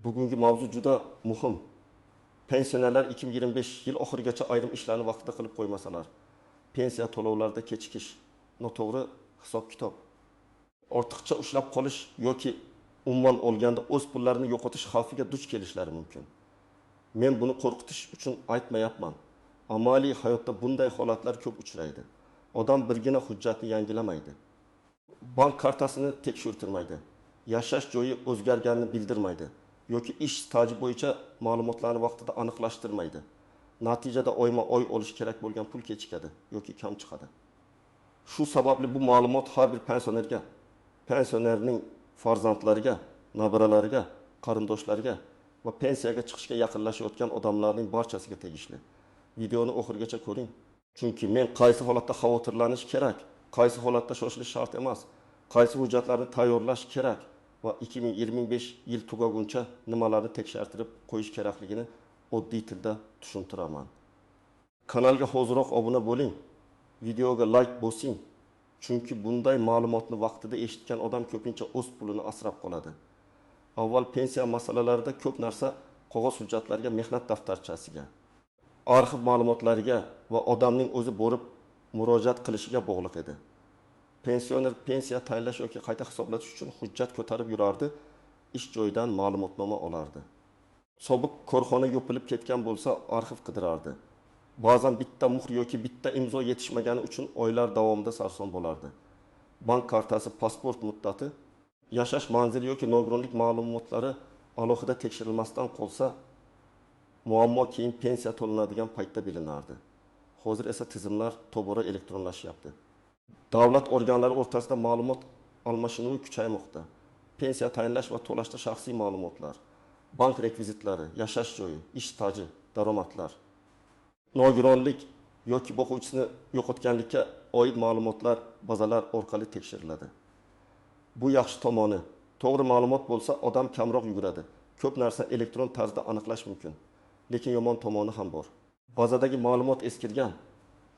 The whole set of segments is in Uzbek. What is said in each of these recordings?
Bugungi mavzu juda muhim. Pensionerlar 2025 yil oxirigacha ayrim ishlarni vaqtida qilib qo'ymasalar, pensiya to'lovlarida kechikish, noto'g'ri hisob-kitob, ortiqcha ushlab qolish yoki umuman olganda o'z pullarini yo'qotish xavfiga duch kelishlari mumkin. Men buni qo'rqitish uchun aytmayapman. Amaliy hayotda bunday holatlar ko'p uchraydi. Odam birgina hujjatni yangilamaydi. Bank kartasini tekshirtirmaydi. Yashash joyi o'zgarganini bildirmaydi yoki ish staji bo'yicha ma'lumotlarni vaqtida aniqlashtirmaydi. Natijada oyma-oy olish kerak bo'lgan pul kechikadi yoki kam chiqadi. Shu sababli bu ma'lumot har bir pensionerga, pensionerning farzandlariga, nabiralariga, qarindoshlariga va pensiyaga chiqishga yaqinlashayotgan odamlarning barchasiga tegishli. Videoni oxirigacha ko'ring. Chunki men qaysi holatda xavotirlanish kerak, qaysi holatda shoshilish shart emas, qaysi hujjatlarni tayyorlash kerak va 2025 yil tugaguncha nimalarni tekshirtirib qo'yish kerakligini oddiy tilda tushuntiraman. Kanalga hoziroq obuna bo'ling, videoga like bosing. Chunki bunday ma'lumotni vaqtida eshitgan odam ko'pincha o'z pulini asrab qoladi. Avval pensiya masalalarida ko'p narsa qog'oz hujjatlarga, mehnat daftarchasiga, arxiv ma'lumotlariga va odamning o'zi borib murojaat qilishiga bog'liq edi. Pensioner pensiya tayinlash yoki qayta hisoblatish uchun hujjat ko'tarib yurardi, ish joyidan ma'lumotnoma olardi. Sobiq korxona yopilib ketgan bo'lsa, arxiv qidirardi. Ba'zan bitta muhr yoki bitta imzo yetishmagani uchun oylar davomida sarson bo'lardi. Bank kartasi, pasport muddati, yashash manzili yoki nogironlik ma'lumotlari alohida tekshirilmasdan qolsa, muammo keyin pensiya to'lanadigan paytda bilinardi. Hozir esa tizimlar tobora elektronlashyapti. Davlat organlari o'rtasida ma'lumot almashinuvi kuchaymoqda. Pensiya tayinlash va to'lashda shaxsiy ma'lumotlar, bank rekvizitlari, yashash joyi, ish staji, daromadlar, nogironlik yoki boquvchisini yo'qotganlikka oid ma'lumotlar bazalar orqali tekshiriladi. Bu yaxshi tomoni. To'g'ri ma'lumot bo'lsa, odam kamroq yuguradi. Ko'p narsa elektron tarzda aniqlash mumkin. Lekin yomon tomoni ham bor. Bazadagi ma'lumot eskirgan,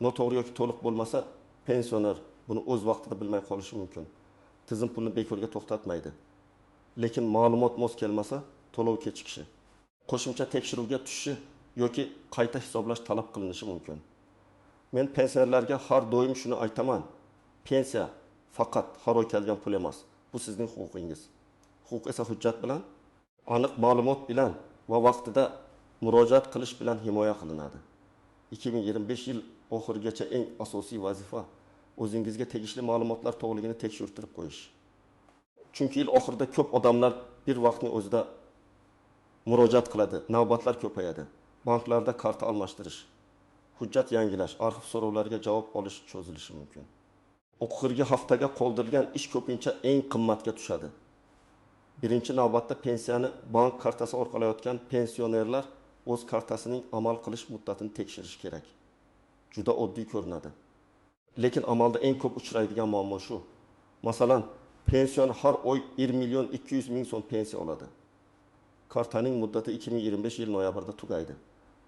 noto'g'ri yoki to'liq bo'lmasa, pensioner buni o'z vaqtida bilmay qolishi mumkin. Tizim pulni bekorga to'xtatmaydi. Lekin ma'lumot mos kelmasa, to'lov kechikishi, qo'shimcha tekshiruvga tushishi yoki qayta hisoblash talab qilinishi mumkin. Men pensionerlarga har doim shuni aytaman. Pensiya faqat har oy kelgan pul emas. Bu sizning huquqingiz. Huquq esa hujjat bilan, aniq ma'lumot bilan va vaqtida murojaat qilish bilan himoya qilinadi. 2025 yil oxirigacha eng asosiy vazifa o'zingizga tegishli ma'lumotlar to'g'riligini tekshirtirib qo'yish. Chunki yil oxirida ko'p odamlar bir vaqtning o'zida murojaat qiladi, navbatlar ko'payadi. Banklarda karta almashtirish, hujjat yangilash, arxiv so'rovlariga javob olish cho'zilishi mumkin. Oxirgi haftaga qoldirilgan ish ko'pincha eng qimmatga tushadi. Birinchi navbatda pensiyani bank kartasi orqali olayotgan pensionerlar o'z kartasining amal qilish muddatini tekshirish kerak. Juda oddiy ko'rinadi. Lekin amalda eng ko'p uchraydigan muammo shu. Masalan, pension har oy 1 million 200 ming so'm pensiya oladi. Kartaning muddati 2025 yil noyabrda tugaydi.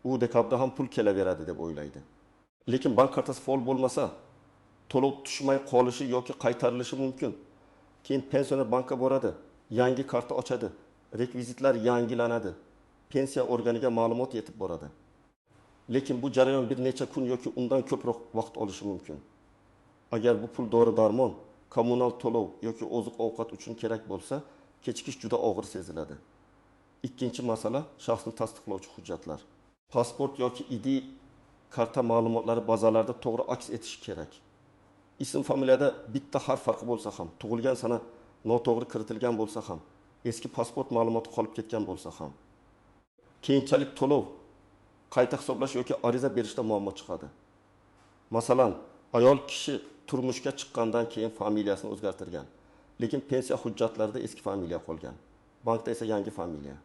U dekabrda ham pul kelaveradi deb o'ylaydi. Lekin bank kartasi faol bo'lmasa, to'lov tushmay qolishi yoki qaytarilishi mumkin. Keyin pensioner bankka boradi, yangi karta ochadi, rekvizitlar yangilanadi, pensiya organiga ma'lumot yetib boradi. Lekin bu jarayon bir necha kun yoki undan ko'proq vaqt olishi mumkin. Agar bu pul dori-darmon, kommunal to'lov yoki oziq-ovqat uchun kerak bo'lsa, kechikish juda og'ir seziladi. Ikkinchi masala shaxsni tasdiqlovchi hujjatlar. Pasport yoki ID karta ma'lumotlari bazalarda to'g'ri aks etishi kerak. Ism familiyada bitta harf farqi bo'lsa ham, tug'ilgan sana noto'g'ri kiritilgan bo'lsa ham, eski pasport ma'lumoti qolib ketgan bo'lsa ham, keyinchalik to'lov, qayta hisoblash yoki ariza berishda muammo chiqadi. Masalan, ayol kishi turmushga chiqqandan keyin familiyasini o'zgartirgan, lekin pensiya hujjatlarida eski familiya qolgan. Bankda esa yangi familiya.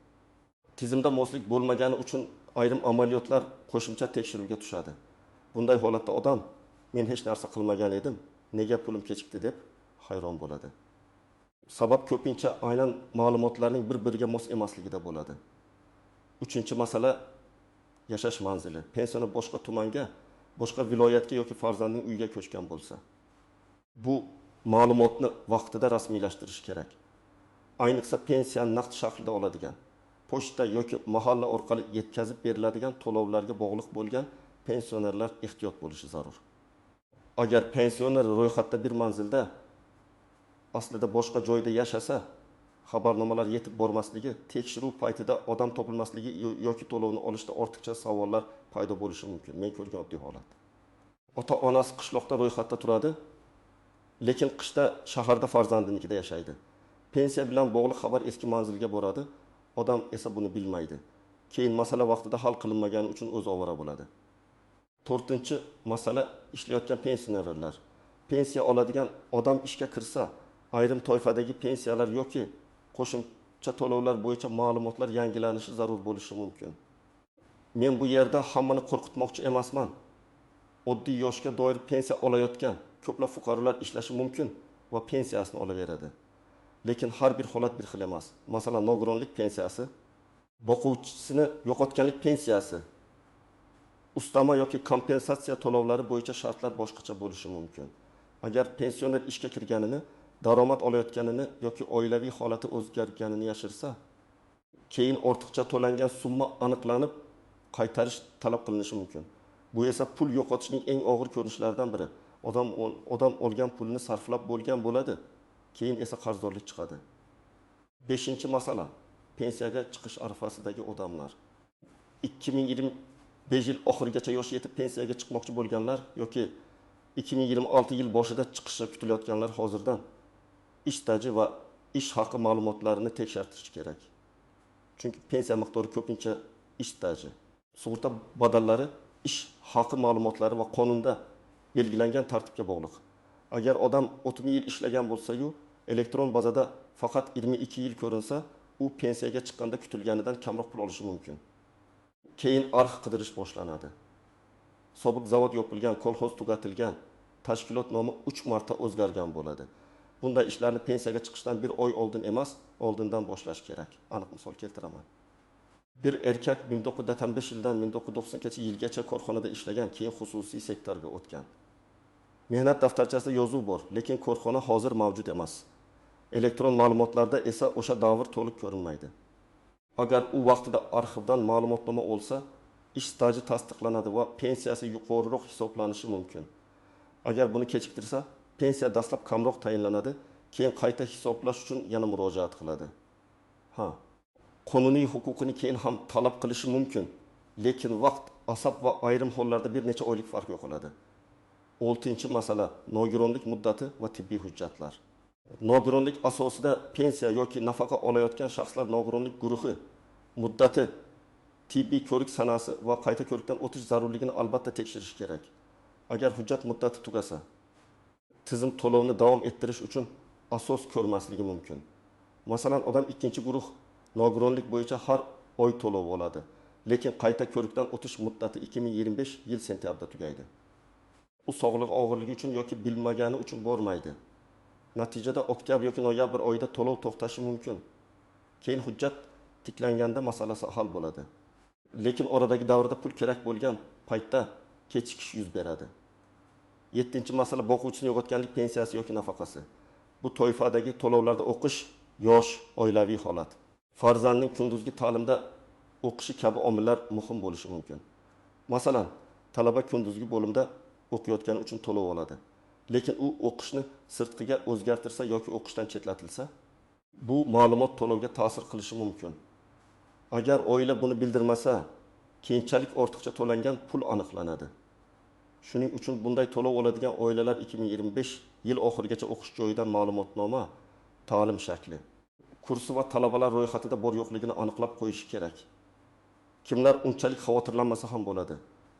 Tizimda moslik bo'lmagani uchun ayrim amaliyotlar qo'shimcha tekshiruvga tushadi. Bunday holatda odam, men hech narsa qilmagan edim, nega pulim kechikdi deb hayron bo'ladi. Sabab ko'pincha aynan ma'lumotlarning bir-biriga mos emasligida bo'ladi. Uchinchi masala yashash manzili. Pensioner boshqa tumanga, boshqa viloyatga yoki farzandining uyiga ko'chgan bo'lsa, bu ma'lumotni vaqtida rasmiylashtirish kerak. Ayniqsa pensiyani naqd shaklda oladigan pochta yoki mahalla orqali yetkazib beriladigan to'lovlarga bog'liq bo'lgan pensionerlar ehtiyot bo'lishi zarur. Agar pensioner ro'yxatda bir manzilda aslida boshqa joyda yashasa, xabarnomalar yetib bormasligi, tekshiruv paytida odam topilmasligi yoki to'lovni olishda ortiqcha savollar paydo bo'lishi mumkin. Men ko'rgan oddiy holat. Ota-onasi qishloqda ro'yxatda turadi, lekin qishda shaharda farzandinikida yashaydi. Pensiya bilan bog'liq xabar eski manzilga boradi, odam esa buni bilmaydi. Keyin masala vaqtida hal qilinmagani uchun o'z ovora bo'ladi. 4-chi masala ishlayotgan pensionerlar. Pensiya oladigan odam ishga kirsa, ayrim toifadagi pensiyalar yoki qo'shimcha to'lovlar bo'yicha ma'lumotlar yangilanishi zarur bo'lishi mumkin. Men bu yerda hammani qo'rqitmoqchi emasman. Oddiy yoshga doir pensiya olayotgan ko'plab fuqarolar ishlashi mumkin va pensiyasini olaveradi. Lekin har bir holat bir xil emas. Masalan, nogironlik pensiyasi, boquvchisini yo'qotganlik pensiyasi, ustama yoki kompensatsiya to'lovlari bo'yicha shartlar boshqacha bo'lishi mumkin. Agar pensioner ishga kirganini, daromad olayotganini yoki oilaviy holati o'zgarganini yashirsa, keyin ortiqcha to'langan summa aniqlanib, qaytarish talab qilinishi mumkin. Bu esa pul yo'qotishning eng og'ir ko'rinishlaridan biri. Odam olgan pulni sarflab bo'lgan bo'ladi, keyin esa qarzdorlik chiqadi. 5-chi masala pensiyaga chiqish arafasidagi odamlar. 2025 yil oxirigacha yoshi yetib pensiyaga chiqmoqchi bo'lganlar yoki 2026 yil boshida chiqishi kutilayotganlar hozirdan ish staji va ish haqi ma'lumotlarini tekshirtirish kerak. Chunki pensiya miqdori ko'pincha ish staji, sug'urta badallari ish haqi ma'lumotlari va qonunda belgilangan tartibga bog'liq. Agar odam 30 yil ishlagan bo'lsa-yu, elektron bazada faqat 22 yil ko'rinsa, u pensiyaga chiqqanda kutilganidan kamroq pul olishi mumkin. Keyin arx qidirish boshlanadi. Sobiq zavod yopilgan, kolxoz tugatilgan, tashkilot nomi 3 marta o'zgargan bo'ladi. Bunday ishlarni pensiyaga chiqishdan bir oy oldin emas, oldindan boshlash kerak. Aniq misol keltiraman. Bir erkak 1995 yildan 1990 yilgacha korxonada ishlagan, keyin xususiy sektorga o'tgan. Mehnat daftarchasida yozuv bor, lekin korxona hozir mavjud emas. Elektron ma'lumotlarda esa o'sha davr to'liq ko'rinmaydi. Agar u vaqtida arxivdan ma'lumotnoma olsa, ish staji tasdiqlanadi va pensiyasi yuqoriroq hisoblanishi mumkin. Agar buni kechiktirsa, pensiya dastlab kamroq tayinlanadi, keyin qayta hisoblash uchun yana murojaat qiladi. Qonuniy huquqini keyin ham talab qilishi mumkin, lekin vaqt, asab va ayrim hollarda bir necha oylik farq yo'qoladi. 6-chi masala nogironlik muddati va tibbiy hujjatlar. Nogironlik asosida pensiya yoki nafaqa olayotgan shaxslar nogironlik guruhi muddati, tibbiy ko'rik sanasi va qayta ko'rikdan o'tish zarurligini albatta tekshirish kerak. Agar hujjat muddati tugasa, tizim to'lovni davom ettirish uchun asos ko'rmasligi mumkin. Masalan, odam 2-guruh nogironlik bo'yicha har oy to'lov oladi, lekin qayta ko'rikdan o'tish muddati 2025 yil sentyabrda tugaydi. U sog'liq og'irligi uchun yoki bilmagani uchun bormaydi. Natijada oktyabr yoki noyabr oyida to'lov to'xtashi mumkin. Keyin hujjat tiklanganda masalasi hal bo'ladi. Lekin oradagi davrda pul kerak bo'lgan paytda kechikish yuz beradi. 7-masala boquvchisini yo'qotganlik pensiyasi yoki nafaqasi. Bu toifadagi to'lovlarda o'qish, yosh, oilaviy holat, farzandning kunduzgi ta'limda o'qishi kabi omillar muhim bo'lishi mumkin. Masalan, talaba kunduzgi bo'limda o'qiyotgani uchun to'lov oladi. Lekin u o'qishni sirtqiga o'zgartirsa yoki o'qishdan chetlatilsa, bu ma'lumot to'lovga ta'sir qilishi mumkin. Agar oila buni bildirmasa, keyinchalik ortiqcha to'langan pul aniqlanadi. Shuning uchun bunday to'lov oladigan oilalar 2025 yil oxirigacha o'qish joyidan ma'lumotnoma, ta'lim shakli, kursi va talabalar ro'yxatida bor yo'qligini aniqlab qo'yish kerak. Kimlar unchalik xavotirlanmasa ham bo'ladi.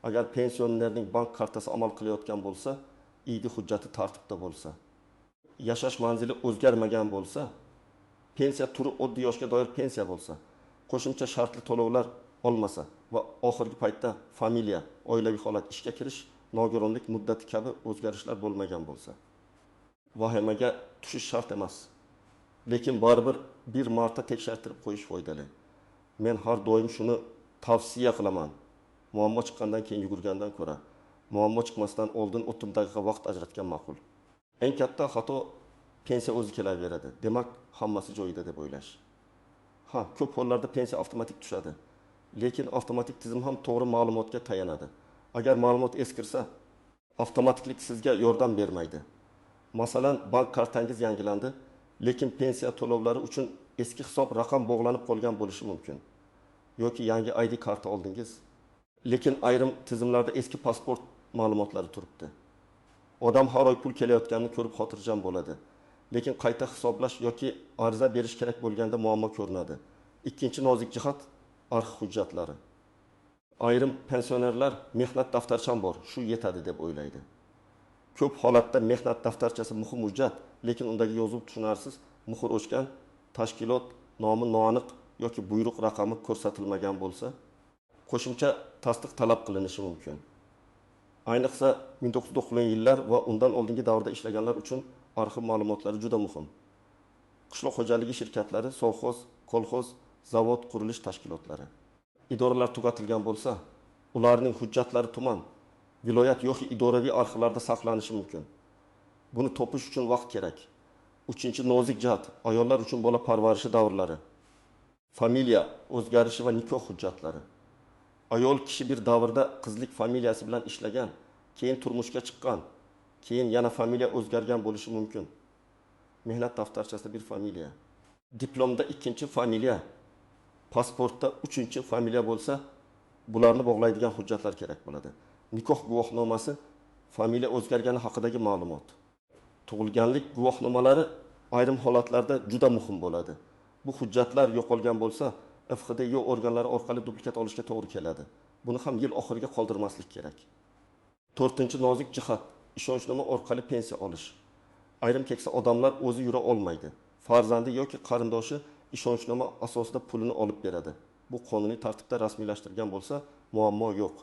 Agar pensionerning bank kartasi amal qilayotgan bo'lsa, ID hujjati tartibda bo'lsa, yashash manzili o'zgarmagan bo'lsa, pensiya turi oddiy yoshga doir pensiya bo'lsa, qo'shimcha shartli to'lovlar olmasa va oxirgi paytda familiya, oilaviy holat, ishga kirish, nogironlik muddati kabi o'zgarishlar bo'lmagan bo'lsa, vahimaga tushish shart emas. Lekin baribir bir marta tekshirtirib qo'yish foydali. Men har doim shuni tavsiya qilaman. Muammo chiqqandan keyin yugurgandan ko'ra, muammo chiqmasdan oldin 30 daqiqa vaqt ajratgan ma'qul. Eng katta xato pensiya o'zi kelaveradi. Demak, hammasi joyida deb o'ylash. Ha, ko'p hollarda pensiya avtomatik tushadi. Lekin avtomatik tizim ham to'g'ri ma'lumotga tayanadi. Agar ma'lumot eskirsa, avtomatiklik sizga yordam bermaydi. Masalan, bank kartangiz yangilandi, lekin pensiya to'lovlari uchun eski hisob raqam bog'lanib qolgan bo'lishi mumkin. Yoki yangi ID karta oldingiz, lekin ayrim tizimlarda eski pasport ma'lumotlari turibdi. Odam har oy pul kelayotganini ko'rib xotirjam bo'ladi. Lekin qayta hisoblash yoki ariza berish kerak bo'lganda muammo ko'rinadi. Ikkinchi nozik jihat arxiv hujjatlari. Ayrim pensionerlar mehnat daftarcham bor, shu yetadi deb o'ylaydi. Ko'p holatda mehnat daftarchasi muhim hujjat, lekin undagi yozuv tushunarsiz, muhr o'chgan, tashkilot nomi noaniq yoki buyruq raqami ko'rsatilmagan bo'lsa, qo'shimcha tasdiq talab qilinishi mumkin. Ayniqsa 1990-yillar va undan oldingi davrda ishlaganlar uchun arxiv ma'lumotlari juda muhim. Qishloq xo'jaligi shirkatlari, sovxoz, kolxoz, zavod, qurilish tashkilotlari. Idoralar tugatilgan bo'lsa, ularning hujjatlari tuman, viloyat yoki idoraviy arxivlarda saqlanishi mumkin. Buni topish uchun vaqt kerak. Uchinchi nozik jihat ayollar uchun bola parvarishi davrlari. Familiya o'zgarishi va nikoh hujjatlari. Ayol kishi bir davrda qizlik familiyasi bilan ishlagan, keyin turmushga chiqqan, keyin yana familiya o'zgargan bo'lishi mumkin. Mehnat daftarchasida bir familiya, diplomda ikkinchi familiya, pasportda uchinchi familiya bo'lsa, bularni bog'laydigan hujjatlar kerak bo'ladi. Nikoh guvohnomasi familiya o'zgargani haqidagi ma'lumot. Tug'ilganlik guvohnomalari ayrim holatlarda juda muhim bo'ladi. Bu hujjatlar yo'qolgan bo'lsa, FHDYO organlari orqali duplikat olishga to'g'ri keladi. Buni ham yil oxiriga qoldirmaslik kerak. To'rtinchi nozik jihat ishonchnoma orqali pensiya olish. Ayrim keksa odamlar o'zi yura olmaydi. Farzandi yoki qarindoshi ishonchnoma asosida pulini olib beradi. Bu qonuniy tartibda rasmiylashtirilgan bo'lsa, muammo yo'q.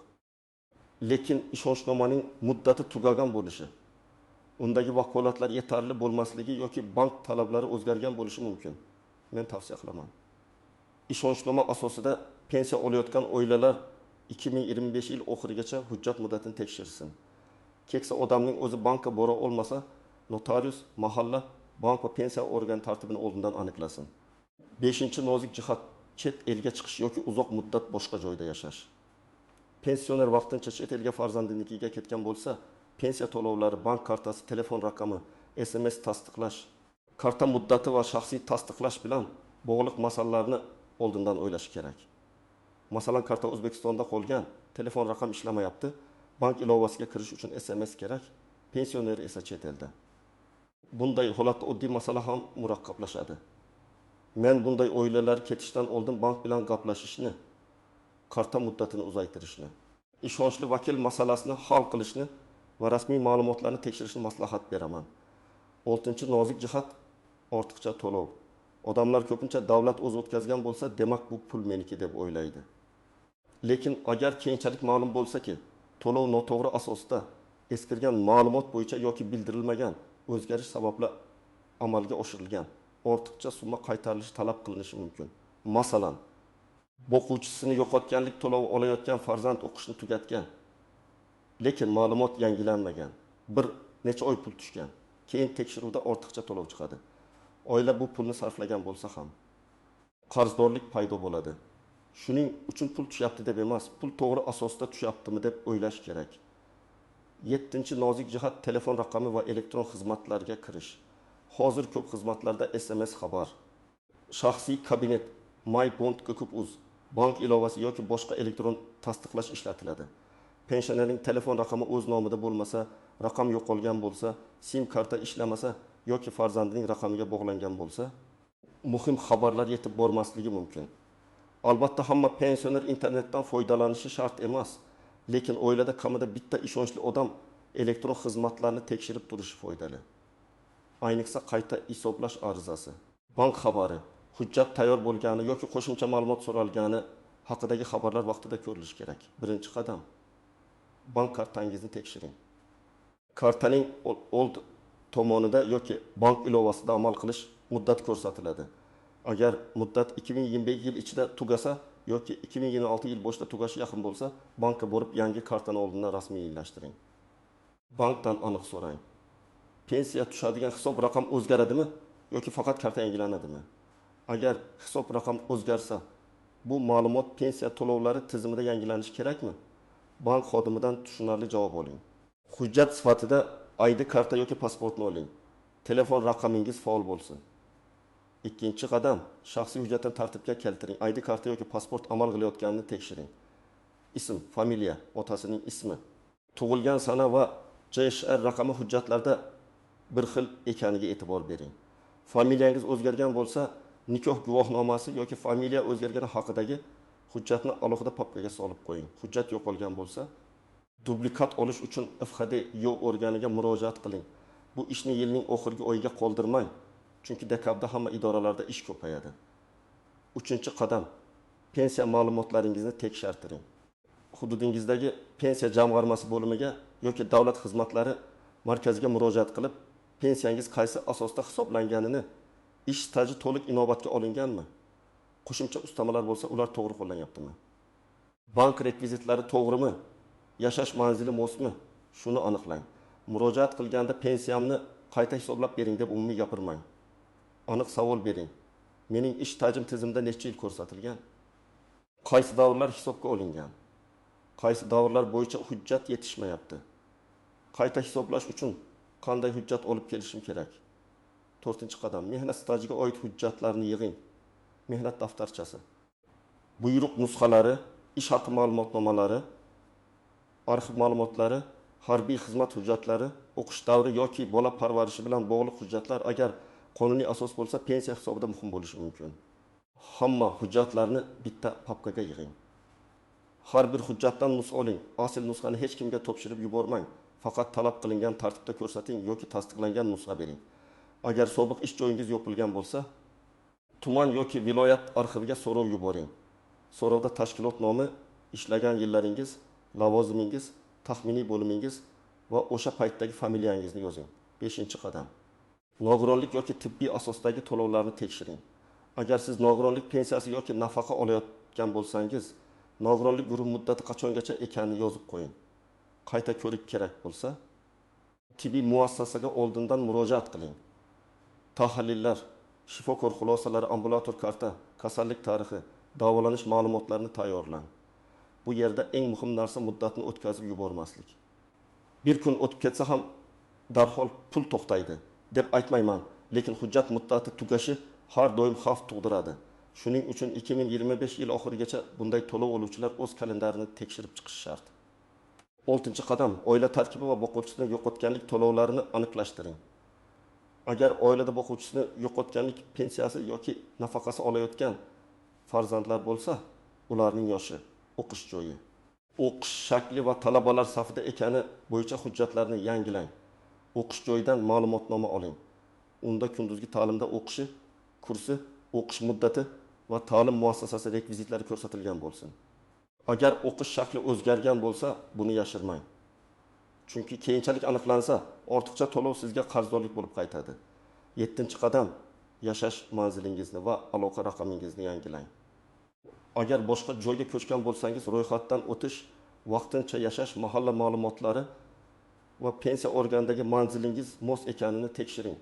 Lekin ishonchnomaning muddati tugagan bo'lishi, undagi vakolatlar yetarli bo'lmasligi yoki bank talablari o'zgargan bo'lishi mumkin. Men tavsiya qilaman. Ishonchnoma asosida pensiya olayotgan oilalar 2025 yil oxirigacha hujjat muddatini tekshirsin. Keksa odamning o'zi bankka bora olmasa, notarius, mahalla, bank va pensiya organi tartibini oldindan aniqlasin. 5-nozik jihat chet elga chiqish yoki uzoq muddat boshqa joyda yashash. Pensioner vaqtincha chet elga farzandinikiga ketgan bo'lsa, pensiya to'lovlari, bank kartasi, telefon raqami, SMS tasdiqlash, karta muddati va shaxsiy tasdiqlash bilan bog'liq masalalarni oldindan o'ylash kerak. Masalan, karta O'zbekistonda qolgan, telefon raqam ishlamayapti, bank ilovasiga kirish uchun SMS kerak, pensioner esa chet elda. Bunday holatda oddiy masala ham murakkablanadi. Men bunday oilalar ketishdan oldin bank bilan gaplashishni, karta muddatini uzaytirishni, ishonchli vakil masalasini hal qilishni va rasmiy ma'lumotlarni tekshirishni maslahat beraman. 6-nozik jihat ortiqcha to'lov. Odamlar ko'pincha davlat o'zi o'tkazgan bo'lsa, demak bu pul meniki deb o'ylaydi. Lekin agar keyinchalik ma'lum bo'lsa-ki, to'lov noto'g'ri asosda eskirgan ma'lumot bo'yicha yoki bildirilmagan o'zgarish sababli amalga oshirilgan, ortiqcha summa qaytarilishi talab qilinishi mumkin. Masalan, o'quvchisini yo'qotganlik to'lovi olayotgan farzand o'qishni tugatgan, lekin ma'lumot yangilanmagan, bir necha oy pul tushgan, keyin tekshiruvda ortiqcha to'lov chiqadi. Oila bu pulni sarflagan bo'lsa ham qarzdorlik paydo bo'ladi. Shuning uchun pul tushyapti deb emas, pul to'g'ri asosda tushyaptimi deb o'ylash kerak. 7-nozik jihat telefon raqami va elektron xizmatlarga kirish. Hozir ko'p xizmatlarda SMS xabar, shaxsiy kabinet, MyBond.uz, bank ilovasi yoki boshqa elektron tasdiqlash ishlatiladi. Pensionerning telefon raqami o'z nomida bo'lmasa, raqam yo'qolgan bo'lsa, SIM karta ishlamasa yoki farzandining raqamiga bog'langan bo'lsa, muhim xabarlar yetib bormasligi mumkin. Albatta hamma pensioner internetdan foydalanishi shart emas, lekin oilada kamida bitta ishonchli odam elektron xizmatlarni tekshirib turishi foydali. Ayniqsa qayta hisoblash arizasi, bank xabari, hujjat tayyor bo'lgani yoki qo'shimcha ma'lumot so'ralgani haqidagi xabarlar vaqtida ko'rilishi kerak. Birinchi qadam, bank kartangizni tekshiring. Kartaning old tomonida yoki bank ilovasida amal qilish muddat ko'rsatiladi. Agar muddat 2025 yil ichida tugasa yoki 2026 yil boshida tugashi yaqin bo'lsa, bankka borib yangi kartani oldindan rasmiylashtiring. Bankdan aniq so'rang. Pensiya tushadigan hisob raqam o'zgaradimi yoki faqat karta yangilanadimi? Agar hisob raqam o'zgarsa, bu ma'lumot pensiya to'lovlari tizimida yangilanishi kerakmi? Bank xodimidan tushunarli javob oling. Hujjat sifatida ID karta yoki pasportni oling. Telefon raqamingiz faol bo'lsin. Ikkinchi qadam, shaxsiy hujjatni tartibga keltiring. ID karta yoki pasport amal qilayotganini tekshiring. Ism, familiya, otasining ismi, tug'ilgan sana va JSHR raqami hujjatlarda bir xil ekaniga e'tibor bering. Familiyangiz o'zgargan bo'lsa, nikoh guvohnomasi yoki familiya o'zgargani haqidagi hujjatni alohida papkaga solib qo'ying. Hujjat yo'qolgan bo'lsa, dublikat olish uchun FHD organiga murojaat qiling. Bu ishni yilning oxirgi oyiga qoldirmang, chunki dekabrda hamma idoralarda ish ko'payadi. Uchinchi qadam, pensiya ma'lumotlaringizni tekshirtiring. Hududingizdagi pensiya jamg'armasi bo'limiga yoki davlat xizmatlari markaziga murojaat qilib, pensiyangiz qaysi asosda hisoblanganini, ish staji to'liq inobatga olinganmi? Qo'shimcha ustamalar bo'lsa, ular to'g'ri qo'llanyaptimi? Bank rekvizitlari to'g'rimi? Yashash manzili mosmi? Shuni aniqlang. Murojaat qilganda pensiyamni qayta hisoblab bering deb umumiy gapirmang. Aniq savol bering. Mening ish stajim tizimda necha yil ko'rsatilgan? Qaysi davrlar hisobga olingan? Qaysi davrlar bo'yicha hujjat yetishmayapti? Qayta hisoblash uchun qanday hujjat olib kelishim kerak? 4-qadam, mehnat stajiga oid hujjatlarni yig'ing. Mehnat daftarchasi, buyruq nusxalari, ish haqi ma'lumotnomalari, arxiv ma'lumotlari, harbiy xizmat hujjatlari, o'qish davri yoki bola parvarishi bilan bog'liq hujjatlar agar qonuniy asos bo'lsa, pensiya hisobida muhim bo'lishi mumkin. Hamma hujjatlarni bitta papkaga yig'ing. Har bir hujjatdan nusxa oling. Asl nusxani hech kimga topshirib yubormang. Faqat talab qilingan tartibda ko'rsating yoki tasdiqlangan nusxa bering. Agar sobiq ish joyingiz yopilgan bo'lsa, tuman yoki viloyat arxiviga so'rov yuboring. So'rovda tashkilot nomi, ishlagan yillaringiz, lavozimingiz, taxminiy bo'limingiz va o'sha paytdagi familiyangizni yozing. 5-qadam. Nogironlik yoki tibbiy asosdagi to'lovlarni tekshiring. Agar siz nogironlik pensiyasi yoki nafaqa olayotgan bo'lsangiz, nogironlik guruh muddati qachongacha ekanini yozib qo'ying. Qayta ko'rik kerak bo'lsa, tibbiy muassasaga oldindan murojaat qiling. Tahlillar, shifokor xulosalari, ambulator karta, kasallik tarixi, davolanish ma'lumotlarini tayyorlang. Bu yerda eng muhim narsa muddatni o'tkazib yubormaslik. Bir kun o'tib ketsa ham darhol pul to'xtaydi deb aytmayman, lekin hujjat muddati tugashi har doim xavf tug'diradi. Shuning uchun 2025 yil oxirigacha bunday to'lov oluvchilar o'z kalendarini tekshirib chiqishi shart. 6-qadam, oila tarkibi va boquvchisini yo'qotganlik to'lovlarini aniqlashtiring. Agar oilada boquvchisini yo'qotganlik pensiyasi yoki nafaqasi olayotgan farzandlar bo'lsa, ularning yoshi, o'qish joyi, o'qish shakli va talabalar safida ekani bo'yicha hujjatlarni yangilang. O'qish joyidan ma'lumotnoma oling. Unda kunduzgi ta'limda o'qishi, kursi, o'qish muddati va ta'lim muassasasi rekvizitlari ko'rsatilgan bo'lsin. Agar o'qish shakli o'zgargan bo'lsa, buni yashirmang. Chunki keyinchalik aniqlansa, ortiqcha to'lov sizga qarzdorlik bo'lib qaytadi. 7-qadam, yashash manzilingizni va aloqa raqamingizni yangilang. Agar boshqa joyga ko'chgan bo'lsangiz, ro'yxatdan o'tish, vaqtincha yashash mahalla ma'lumotlari va pensiya organidagi manzilingiz mos ekanini tekshiring.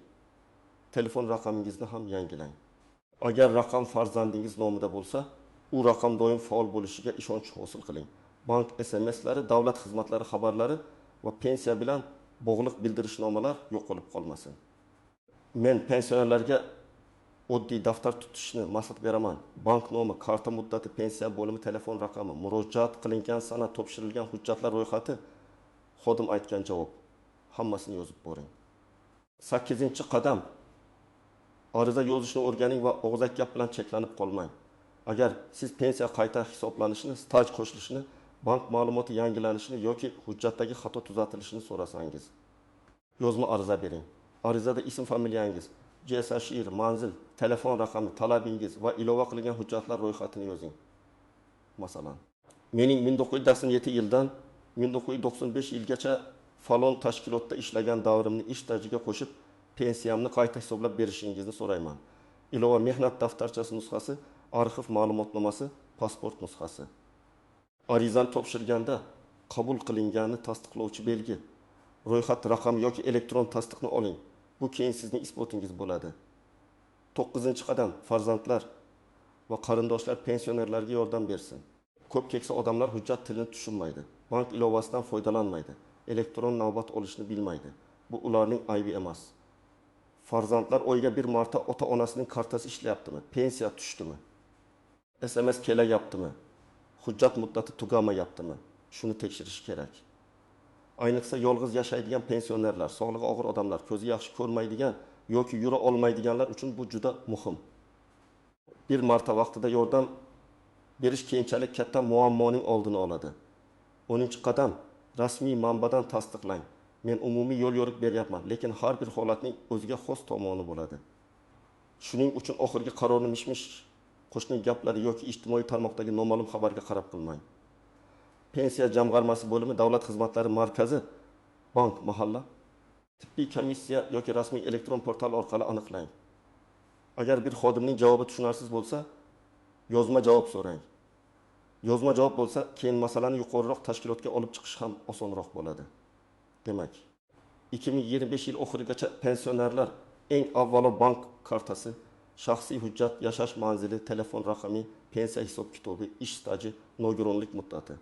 Telefon raqamingizni ham yangilang. Agar raqam farzandingiz nomida bo'lsa, u raqam doim faol bo'lishiga ishonch hosil qiling. Bank SMSlari, davlat xizmatlari xabarlari va pensiya bilan bog'liq bildirishnomalar yo'qolib qolmasin. Men pensionerlarga oddiy daftar tutishni maslahat beraman. Bank nomi, karta muddati, pensiya bo'limi telefon raqami, murojaat qilingan sana, topshirilgan hujjatlar ro'yxati, xodim aytgan javob. Hammasini yozib boring. 8-qadam, ariza yozishni o'rganing va og'zaki gap bilan cheklanib qolmang. Agar siz pensiya qayta hisoblanishini, staj qo'shilishini, bank ma'lumoti yangilanishini yoki hujjatdagi xato tuzatilishini so'rasangiz, yozma ariza bering. Arizada ism, familiyangiz, JSHR, manzil, telefon raqami, talabingiz va ilova qilingan hujjatlar ro'yxatini yozing. Masalan, mening 1997 yildan 1995 yilgacha falon tashkilotda ishlagan davrimni ish stajiga qo'shib, pensiyamni qayta hisoblab berishingizni so'rayman. Ilova mehnat daftarchasi nusxasi, arxiv ma'lumotnomasi, pasport nusxasi. Arizani topshirganda qabul qilinganini tasdiqlovchi belgi, ro'yxat raqami yoki elektron tasdiqni oling. Bu keyin sizning isbotingiz bo'ladi. 9-qadam farzandlar va qarindoshlar pensionerlarga yordam bersin. Ko'p keksa odamlar hujjat tilini tushunmaydi. Bank ilovasidan foydalanmaydi. Elektron navbat olishni bilmaydi. Bu ularning aybi emas. Farzandlar oyga bir marta ota-onasining kartasi ishlayaptimi? Pensiya tushdimi? SMS kelyaptimi? Hujjat muddati tugamayaptimi? Shuni tekshirish kerak. Ayniqsa yolg'iz yashaydigan pensionerlar, sog'lig'i og'ir odamlar, ko'zi yaxshi ko'rmaydigan yoki yura olmaydiganlar uchun bu juda muhim. Bir marta vaqtida yordam berish keyinchalik katta muammoning oldini oladi. 10-qadam rasmiy manbadan tasdiqlang. Men umumiy yo'l yo'riq beryapman, lekin har bir holatning o'ziga xos tomoni bo'ladi. Shuning uchun oxirgi qarorni mish-mish qo'shning gaplari yoki ijtimoiy tarmoqdagi noma'lum xabarga qarab qilmang. Pensiya jamg'armasi bo'limi, davlat xizmatlari markazi, bank, mahalla, tibbiy komissiya yoki rasmiy elektron portal orqali aniqlang. Agar bir xodimning javobi tushunarsiz bo'lsa, yozma javob so'rang. Yozma javob bo'lsa, keyin masalani yuqoriroq tashkilotga olib chiqish ham osonroq bo'ladi. Demak, 2025 yil oxirigacha pensionerlar eng avvalo bank kartasi, shaxsiy hujjat, yashash manzili, telefon raqami, pensiya hisob-kitobi, ish staji, nogironlik muddati,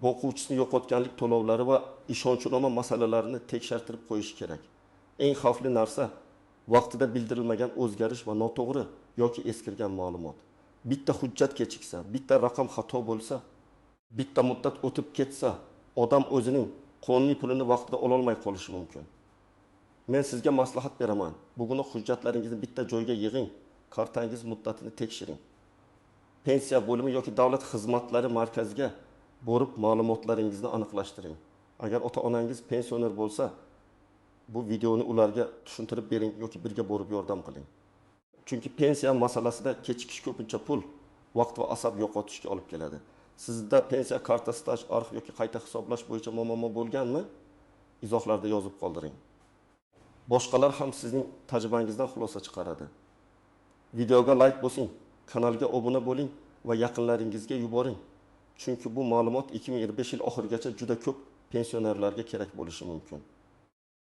o'quvchisini yo'qotganlik to'lovlari va ishonchnoma masalalarini tekshirtirib qo'yish kerak. Eng xavfli narsa vaqtida bildirilmagan o'zgarish va noto'g'ri yoki eskirgan ma'lumot. Bitta hujjat kechiksa, bitta raqam xato bo'lsa, bitta muddat o'tib ketsa, odam o'zining qonuniy pulini vaqtida ololmay qolishi mumkin. Men sizga maslahat beraman. Bugun hujjatlaringizni bitta joyga yig'ing, kartangiz muddatini tekshiring. Pensiya bo'limi yoki davlat xizmatlari markaziga borib ma'lumotlaringizni aniqlashtiring. Agar ota-onangiz pensioner bo'lsa, bu videoni ularga tushuntirib bering yoki birga borib yordam qiling. Chunki pensiya masalasida kechikish ko'pincha pul, vaqt va asab yo'qotishga olib keladi. Sizda pensiya karta, staj, arx yoki qayta hisoblash bo'yicha muammo bo'lganmi? Izohlarda yozib qoldiring. Boshqalar ham sizning tajribangizdan xulosa chiqaradi. Videoga like bosing, kanalga obuna bo'ling va yaqinlaringizga yuboring. Chunki bu ma'lumot 2025 yil oxirigacha juda ko'p pensionerlarga kerak bo'lishi mumkin.